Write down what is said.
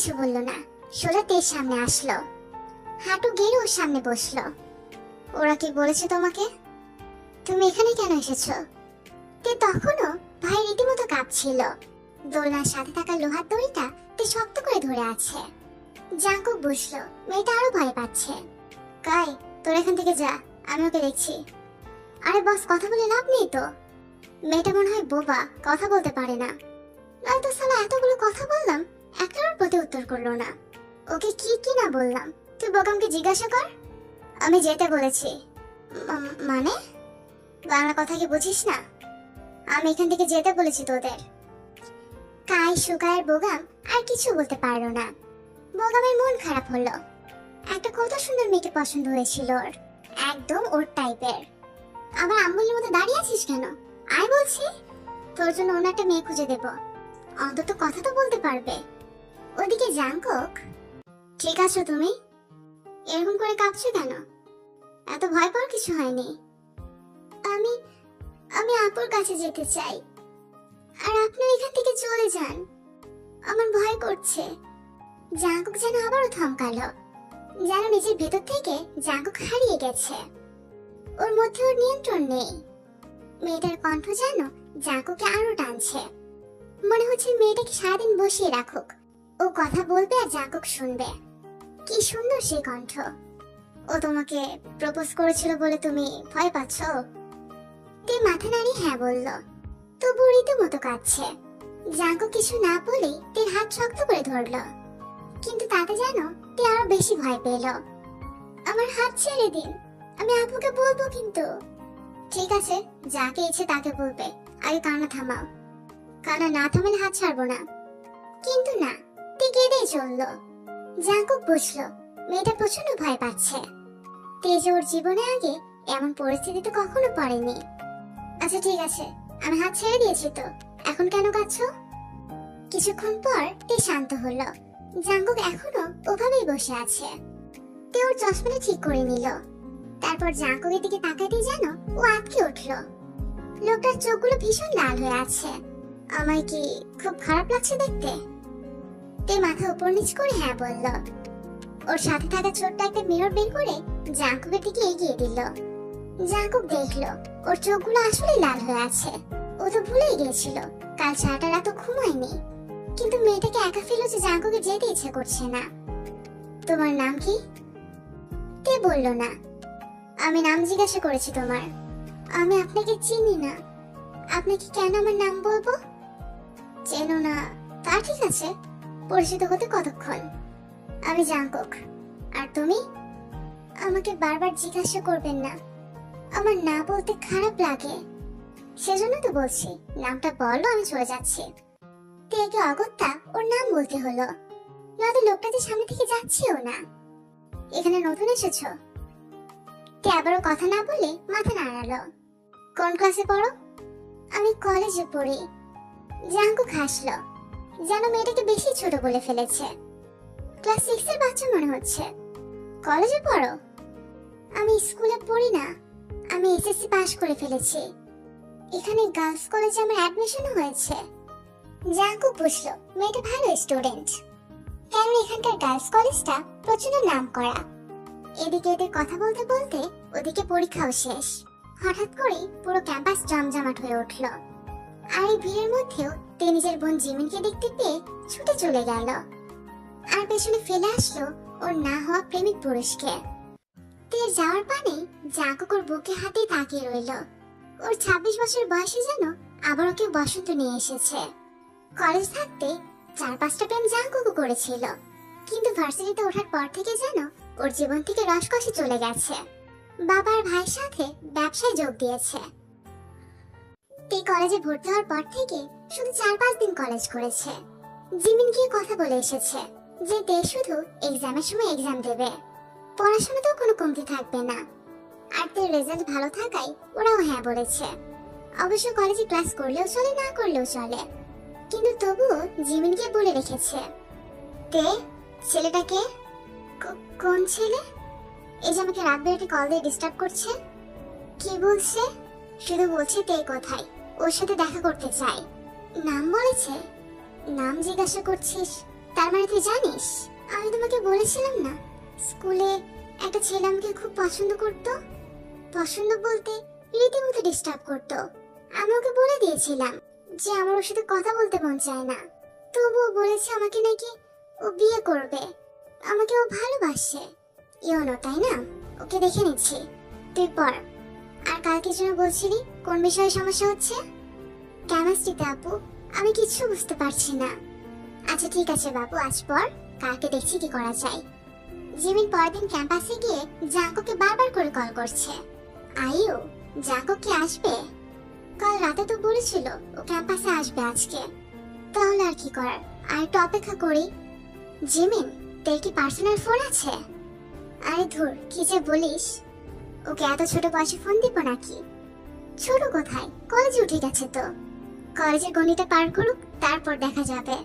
কিছু বললো না, সোজা তের সামনে আসলো, হাঁটু গেড়ে ওর সামনে বসলো। ওরা কি বলেছে তোমাকে? তুমি এখানে কেন এসেছো? তে তখনও ভাই রীতিমতো কাঁপছিল। দোলনার সাথে থাকা লোহার দড়িটা তে শক্ত করে ধরে আছে। জাঙ্কুক বুঝলো মেয়েটা আরো ভয় পাচ্ছে। কাই, তোর এখান থেকে যা, আমি ওকে দেখছি। আরে বস, কথা বলে লাভ নেই তো। মেয়েটা মনে হয় বোবা, কথা বলতে পারে না। নয়তো সালা এতগুলো কথা বললাম, একটার প্রতি উত্তর করলো না। ওকে কি কি না বললাম, তুই বোকামকে জিজ্ঞাসা কর। আমি যেতে বলেছি। মানে? বাংলা কথা কি বুঝিস না? আমি এখান থেকে যেতে বলেছি তোদের। কাই সুগায়ের বোগাম আর কিছু বলতে পারলো না। বোগামের মন খারাপ হলো। একটা কত সুন্দর মেয়েকে পছন্দ হয়েছিল ওর, একদম ওর টাইপের। আবার আম্মুলের মতো দাঁড়িয়ে আছিস কেন? আয় বলছি, তোর জন্য অন্য একটা মেয়ে খুঁজে দেব, অন্তত কথা তো বলতে পারবে। ওদিকে জাঙ্কুক, ঠিক আছো তুমি? এরকম করে কাঁপছো কেন? এত ভয় পাওয়ার কিছু হয়নি। আমি আমি আপুর কাছে যেতে চাই, আর আপনি এখান থেকে চলে যান, আমার ভয় করছে। জাঙ্কুক যেন আবারও থমকালো, যেন নিজের ভেতর থেকে জাঙ্কুক হারিয়ে গেছে। ওর মধ্যে ওর নিয়ন্ত্রণ নেই। মেয়েটার কণ্ঠ যেন জাঙ্কুকে আরো টানছে। মনে হচ্ছে মেয়েটাকে সারাদিন বসিয়ে রাখুক, ও কথা বলবে আর জাঙ্কুক শুনবে। কি সুন্দর সেই কণ্ঠ। ও তোমাকে প্রপোজ করেছিল বলে তুমি ভয় পাচ্ছ? তে মাথা নাড়িয়ে হ্যাঁ বলল, তবু রীতিমতো কাঁদছে। জাঙ্কুক কিছু না বলেই তের হাত শক্ত করে ধরলো, কিন্তু তাতে যেন তে আরো বেশি ভয় পেল। আমার হাত ছেড়ে দিন, আমি আপুকে বলবো। কিন্তু ঠিক আছে, যাকে ইচ্ছে তাকে বলবে, আগে কান্না থামাও। কান্না না থামালে হাত ছাড়বো না। কিন্তু না, তে কেঁদেই চললো। জাঙ্কুক বুঝলো মেয়েটা প্রচন্ড ভয় পাচ্ছে। তেজ ওর জীবনে আগে এমন পরিস্থিতিতে কখনো পড়েনি। আচ্ছা ঠিক আছে, আমি হাত ছেড়ে দিয়েছি তো, এখন কেন কাঁদছো? কিছুক্ষণ পর তে শান্ত হলো। জাঙ্কুক এখনো ওভাবেই বসে আছে। তে ওর চশমাটা ঠিক করে নিল। তারপর জাঙ্কুকের দিকে তাকাতে যেন ও আটকে উঠলো। লোকটার চোখগুলো ভীষণ লাল হয়ে আছে। আমায় কি খুব খারাপ লাগছে দেখতে? তে মাথা উপর নিচ করে হ্যাঁ বলল। ওর সাথে থাকা ছোট্ট একটা মিরর বের করে জাঙ্কুকের দিকে এগিয়ে দিল। জাঙ্কুক দেখলো ওর চোখগুলো আসলে লাল হয়ে আছে। ও তো ভুলেই গিয়েছিল কাল সারাটা রাত ঘুমায়নি। কিন্তু মেয়েটাকে একা ফেলো যে জাঙ্কুকে যেতে ইচ্ছে করছে না। তোমার নাম কি? তে বলল না। আমি নাম জিজ্ঞাসা করেছি তোমার। আমি আপনাকে চিনি না, আপনাকে কেন আমার নাম বলবো? চেনো না তা ঠিক আছে, পরিচিত হতে কতক্ষণ। আমি জাঙ্কুক, আর তুমি? আমাকে বারবার জিজ্ঞাসা করবেন না, আমার না বলতে খারাপ লাগে, সেজন্য তো বলছি। নামটা বলো, আমি চলে যাচ্ছি। তেকে অগত্যা ওর নাম বলতে হলো, নয়তো লোকটা যে সামনে থেকে যাচ্ছেও না। এখানে নতুন এসেছো? তে আবারও কথা না বলে মাথা নাড়ালো। কোন ক্লাসে পড়ো? আমি কলেজে পড়ি। জাঙ্কুক হাসলো, যেন মেয়েটাকে বেশি ছোট বলে ফেলেছে। ক্লাস 6 এর বাচ্চা মনে হচ্ছে। কলেজে পড়ো? আমি স্কুলে পড়ি না, আমি এসএসসি পাশ করে ফেলেছি। এখানে গার্লস কলেজে আমার অ্যাডমিশনও হয়েছে। জাঙ্কুক বুঝলো মেয়েটা ভালো স্টুডেন্ট, কারণ এখানকার গার্লস কলেজটা প্রচন্ড নাম করা। এদিকে এদের কথা বলতে বলতে ওদিকে পরীক্ষাও শেষ। হঠাৎ করেই পুরো ক্যাম্পাস জমজমাট হয়ে উঠল। আর এই ভিড়ের মধ্যেও তে নিজের বোন জিমিনকে দেখতে পেয়ে ছুটে চলে গেল, আর পেছনে ফেলে আসলো ওর না হওয়া প্রেমিক পুরুষকে। তে যাওয়ার পানে জাঙ্কুক ওর বুকে হাতে তাকিয়ে রইল। ওর 26 বছর বয়সে যেন আবারও কেউ বসন্ত নিয়ে এসেছে। কলেজ থাকতে 4-5টা প্রেম জাঙ্কুকও করেছিল, কিন্তু ভার্সিটিতে ওঠার পর থেকে যেন ওর জীবন থেকে রসকসে চলে গেছে। বাবা আর ভাইয়ের সাথে ব্যবসায় যোগ দিয়েছে। তে কলেজে ভর্তি হওয়ার পর থেকে শুধু 4-5 দিন কলেজ করেছে। জিমিন গিয়ে কথা বলে এসেছে যে তে শুধু এক্সামের সময় এক্সাম দেবে, পড়াশোনাতেও কোনো কমতি থাকবে না। আর তের রেজাল্ট ভালো থাকায় ওরাও হ্যাঁ বলেছে। অবশ্য কলেজে ক্লাস করলেও চলে, না করলেও চলে, কিন্তু তবুও জিমিনকে বলে রেখেছে। তে, ছেলেটাকে? কোন ছেলে? এই যে আমাকে রাত বেরাতে কল দিয়ে ডিস্টার্ব করছে। কি বলছে? শুধু বলছে তে কোথায়, ওর সাথে দেখা করতে চাই। নাম বলেছে? নাম জিজ্ঞাসা করছিস? তার মানে তুই জানিস আমি তোমাকে বলেছিলাম না স্কুলে একটা ছেলে আমাকে খুব পছন্দ করত। পছন্দ বলতে রীতিমতো ডিস্টার্ব করতো। আমি ওকে বলে দিয়েছিলাম যে আমার ওর সাথে কথা বলতে মন চায় না, তবুও বলেছে আমাকে নাকি ও বিয়ে করবে, আমাকে ও ভালোবাসে। ইয়নো তাই না? ওকে দেখে নিচ্ছি, তুই পড়। আর কালকে যেন বলছিলি কোন বিষয়ে সমস্যা হচ্ছে? কেমিস্ট্রিতে আপু, আমি কিছু বুঝতে পারছি না। আচ্ছা ঠিক আছে বাবু, আজ পর, কালকে দেখছি কি করা যায়। জিমিন পরের দিন ক্যাম্পাসে গিয়ে জাঙ্কুকে বারবার করে কল করছে। আইও, জাঙ্কু কি আসবে? কাল রাতে তো বলেছিল ও ক্যাম্পাসে আসবে আজকে, তাহলে আর কি করার, আর একটু অপেক্ষা করি। জিমিন, তোর কি পার্সোনাল ফোন আছে? আরে ধুর, কি যে বলিস, ওকে এত ছোট বয়সে ফোন দিব নাকি? ছোট কোথায়, কলেজে উঠে গেছে তো। কলেজের গণিতে পার করুক, তারপর দেখা যাবে।